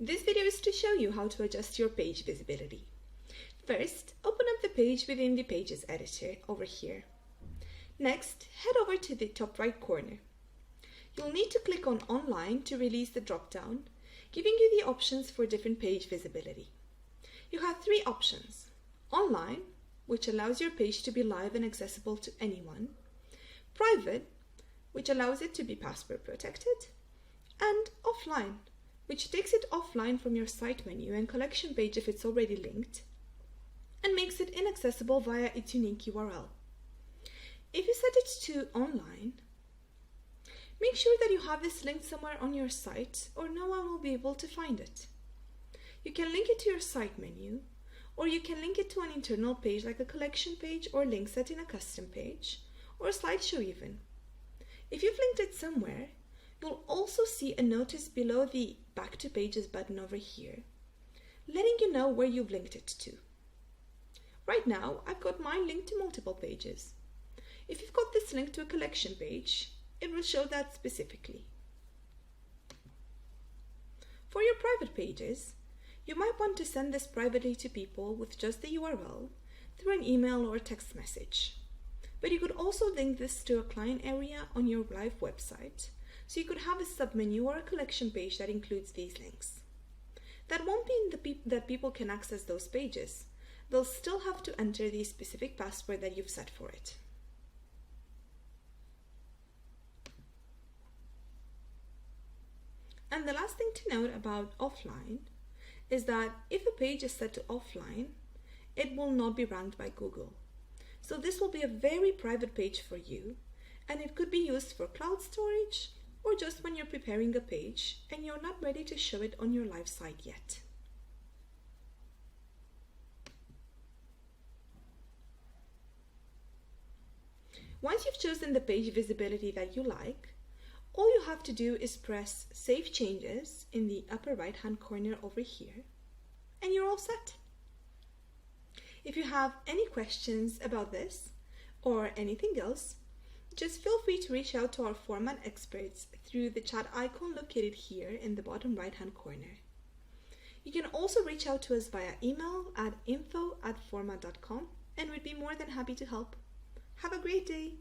This video is to show you how to adjust your page visibility. First, open up the page within the Pages editor over here. Next, head over to the top right corner. You'll need to click on Online to release the drop-down, giving you the options for different page visibility. You have three options: Online, which allows your page to be live and accessible to anyone; Private, which allows it to be password protected; and Offline, which takes it offline from your site menu and collection page if it's already linked, and makes it inaccessible via its unique URL. If you set it to Online, make sure that you have this linked somewhere on your site or no one will be able to find it. You can link it to your site menu, or you can link it to an internal page like a collection page or link set in a custom page, or a slideshow even. If you've linked it somewhere, you'll also see a notice below the Back to Pages button over here, letting you know where you've linked it to. Right now, I've got mine linked to multiple pages. If you've got this linked to a collection page, it will show that specifically. For your private pages, you might want to send this privately to people with just the URL through an email or text message. But you could also link this to a client area on your live website, so you could have a submenu or a collection page that includes these links. That won't mean that people can access those pages. They'll still have to enter the specific password that you've set for it. And the last thing to note about offline is that if a page is set to offline, it will not be ranked by Google. So this will be a very private page for you, and it could be used for cloud storage or just when you're preparing a page and you're not ready to show it on your live site yet. Once you've chosen the page visibility that you like, all you have to do is press Save Changes in the upper right hand corner over here, and you're all set. If you have any questions about this or anything else, just feel free to reach out to our format experts through the chat icon located here in the bottom right hand corner. You can also reach out to us via email at info@format.com, and we'd be more than happy to help. Have a great day!